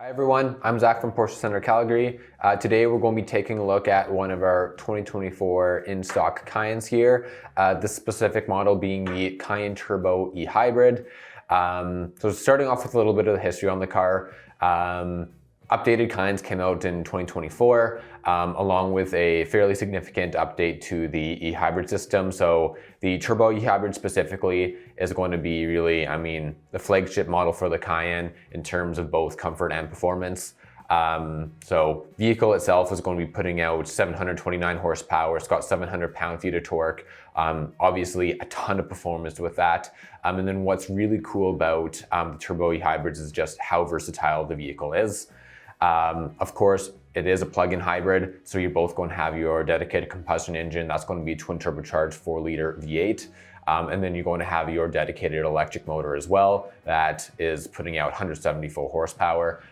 Hi everyone, I'm Zach from Porsche Center Calgary. Today we're going to be taking a look at one of our 2024 in-stock Cayennes here. This specific model being the Cayenne Turbo e-Hybrid. So starting off with a little bit of the history on the car. Updated Cayennes came out in 2024, along with a fairly significant update to the e-hybrid system. So the Turbo e-hybrid specifically is going to be really, the flagship model for the Cayenne in terms of both comfort and performance. So vehicle itself is going to be putting out 729 horsepower. It's got 700 pound-feet of torque. Obviously a ton of performance with that. And then what's really cool about the Turbo e-hybrids is just how versatile the vehicle is. Of course, it is a plug-in hybrid, so you're both going to have your dedicated combustion engine. That's going to be a twin turbocharged 4-liter V8. And then you're going to have your dedicated electric motor as well. That is putting out 174 horsepower.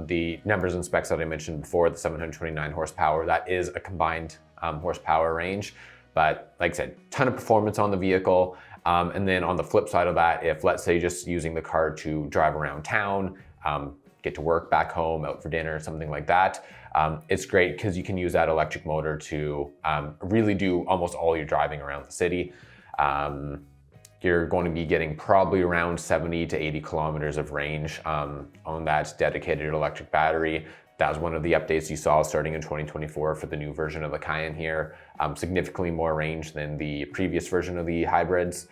The numbers and specs that I mentioned before, the 729 horsepower, that is a combined horsepower range. But like I said, ton of performance on the vehicle. And then on the flip side of that, if let's say just using the car to drive around town, get to work, back home, out for dinner, something like that. It's great because you can use that electric motor to really do almost all your driving around the city. You're going to be getting probably around 70 to 80 kilometers of range on that dedicated electric battery. That was one of the updates you saw starting in 2024 for the new version of the Cayenne here. Significantly more range than the previous version of the hybrids.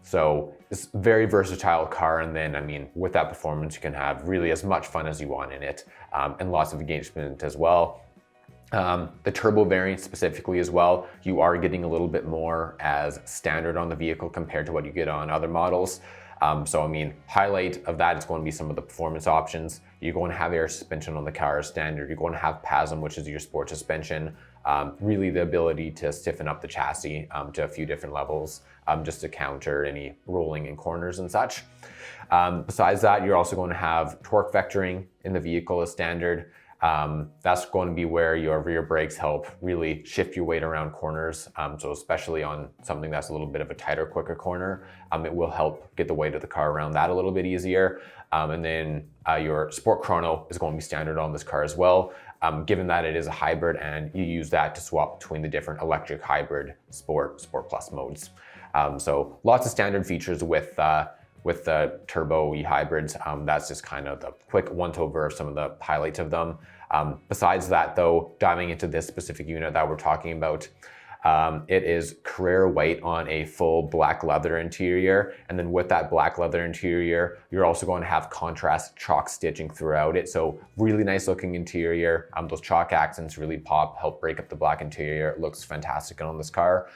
So it's a very versatile car, and then with that performance you can have really as much fun as you want in it, and lots of engagement as well. The turbo variant specifically as well, you are getting a little bit more as standard on the vehicle compared to what you get on other models. Highlight of that is going to be some of the performance options. You're going to have air suspension on the car as standard. You're going to have PASM, which is your sport suspension. Really the ability to stiffen up the chassis to a few different levels, just to counter any rolling in corners and such. Besides that, you're also going to have torque vectoring in the vehicle as standard. That's going to be where your rear brakes help really shift your weight around corners. So especially on something that's a little bit of a tighter, quicker corner, it will help get the weight of the car around that a little bit easier. And then your sport chrono is going to be standard on this car as well. Given that it is a hybrid and you use that to swap between the different electric, hybrid, sport plus modes. So lots of standard features with the Turbo e-hybrids. That's just kind of the quick once-over of some of the highlights of them. Besides that though, diving into this specific unit that we're talking about, it is Carrara white on a full black leather interior. And then with that black leather interior, you're also going to have contrast chalk stitching throughout it. So really nice looking interior. Those chalk accents really pop, help break up the black interior. It looks fantastic on this car.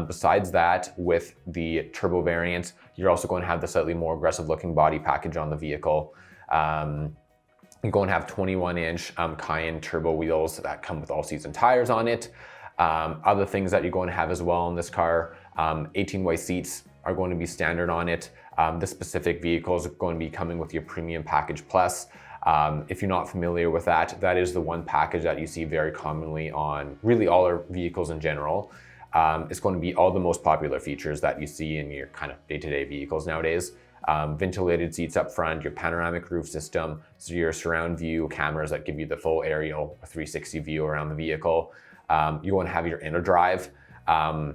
Besides that, with the turbo variant, you're also going to have the slightly more aggressive looking body package on the vehicle. You're going to have 21-inch Cayenne turbo wheels that come with all-season tires on it. Other things that you're going to have as well in this car, 18-way seats are going to be standard on it. This specific vehicle is going to be coming with your Premium Package Plus. If you're not familiar with that, that is the one package that you see very commonly on really all our vehicles in general. It's going to be all the most popular features that you see in your kind of day-to-day vehicles nowadays. Ventilated seats up front, your panoramic roof system, so your surround view cameras that give you the full aerial 360 view around the vehicle. You're going to have your inner drive. To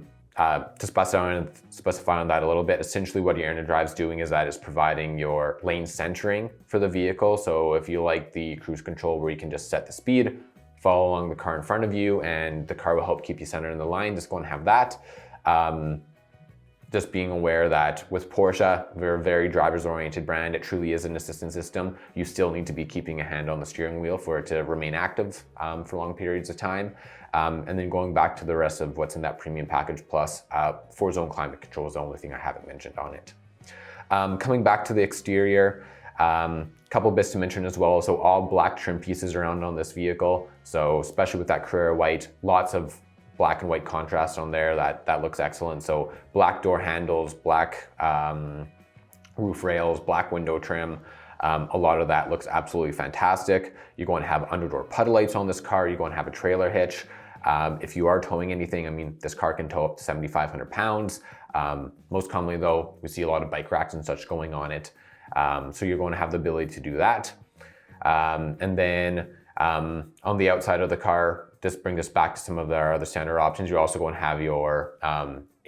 specify on that a little bit, essentially what your inner drive is doing is that it's providing your lane centering for the vehicle. So if you like the cruise control where you can just set the speed, follow along the car in front of you, and the car will help keep you centered in the line, just going to have that. Just being aware that with Porsche, we're a very driver's-oriented brand. It truly is an assistance system. You still need to be keeping a hand on the steering wheel for it to remain active for long periods of time. And then going back to the rest of what's in that Premium Package Plus, 4-zone climate control is the only thing I haven't mentioned on it. Coming back to the exterior, couple bits to mention as well. So all black trim pieces around on this vehicle. So especially with that Carrara white, lots of black and white contrast on there. That looks excellent. So black door handles, black roof rails, black window trim. A lot of that looks absolutely fantastic. You're going to have underdoor puddle lights on this car. You're going to have a trailer hitch. If you are towing anything, this car can tow up to 7,500 pounds. Most commonly though, we see a lot of bike racks and such going on it. So you're going to have the ability to do that. And then on the outside of the car, just bring us back to some of our other standard options. You're also going to have your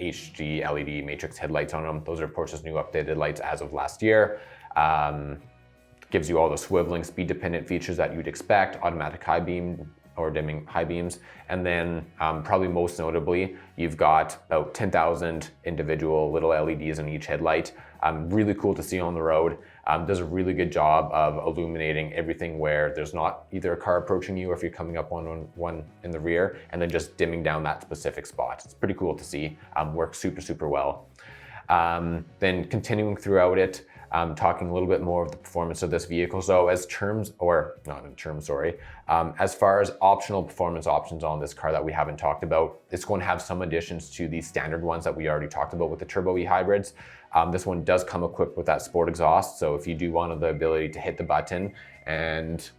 HG LED matrix headlights on them. Those are Porsche's new updated lights as of last year. Gives you all the swiveling, speed dependent features that you'd expect, automatic high beam or dimming high beams. And then probably most notably, you've got about 10,000 individual little LEDs in each headlight. Really cool to see on the road. Does a really good job of illuminating everything where there's not either a car approaching you or if you're coming up on one in the rear, and then just dimming down that specific spot. It's pretty cool to see. Works super well. Then continuing throughout it, talking a little bit more of the performance of this vehicle. So as terms, or not in terms, sorry, as far as optional performance options on this car that we haven't talked about, it's going to have some additions to the standard ones that we already talked about with the turbo e-hybrids. This one does come equipped with that sport exhaust. So if you do want the ability to hit the button and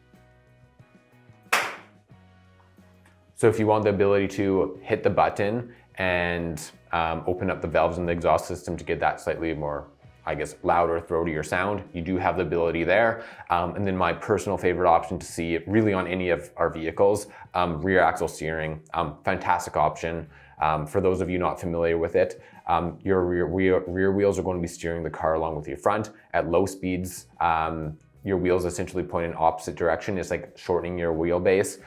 open up the valves in the exhaust system to get that slightly more, I guess, louder, throatier sound, you do have the ability there. And then my personal favorite option to see really on any of our vehicles, rear axle steering, fantastic option. For those of you not familiar with it, your rear wheels are going to be steering the car along with your front. At low speeds, your wheels essentially point in opposite direction. It's like shortening your wheelbase.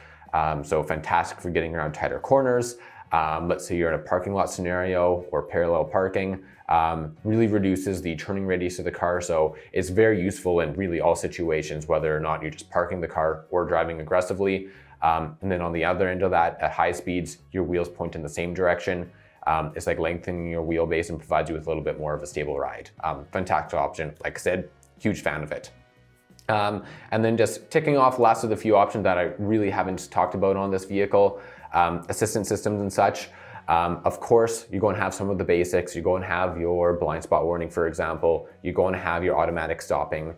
So fantastic for getting around tighter corners. Let's say you're in a parking lot scenario or parallel parking. Really reduces the turning radius of the car, so it's very useful in really all situations, whether or not you're just parking the car or driving aggressively. And then on the other end of that, at high speeds, your wheels point in the same direction. It's like lengthening your wheelbase and provides you with a little bit more of a stable ride. Fantastic option. Like I said, huge fan of it. And then just ticking off last of the few options that I really haven't talked about on this vehicle, assistance systems and such. Of course, you're going to have some of the basics. You're going to have your blind spot warning, for example. You're going to have your automatic stopping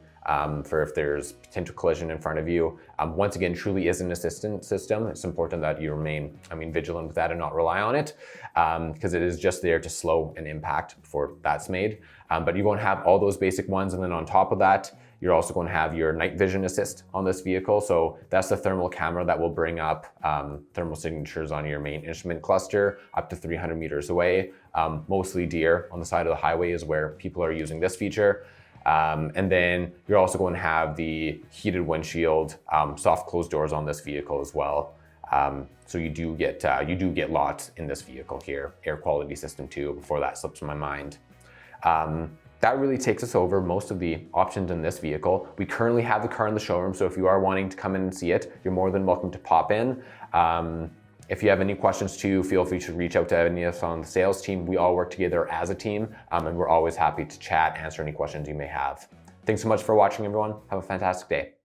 for if there's potential collision in front of you. Once again, truly is an assistance system. It's important that you remain, vigilant with that and not rely on it, because it is just there to slow an impact before that's made. But you're going to have all those basic ones, and then on top of that, you're also going to have your night vision assist on this vehicle. So that's the thermal camera that will bring up thermal signatures on your main instrument cluster up to 300 meters away. Mostly deer on the side of the highway is where people are using this feature. And then you're also going to have the heated windshield, soft closed doors on this vehicle as well. So you do get lots in this vehicle here. Air quality system too, before that slips my mind. That really takes us over most of the options in this vehicle. We currently have the car in the showroom, so if you are wanting to come in and see it, you're more than welcome to pop in. If you have any questions too, feel free to reach out to any of us on the sales team. We all work together as a team, and we're always happy to chat, answer any questions you may have. Thanks so much for watching, everyone. Have a fantastic day.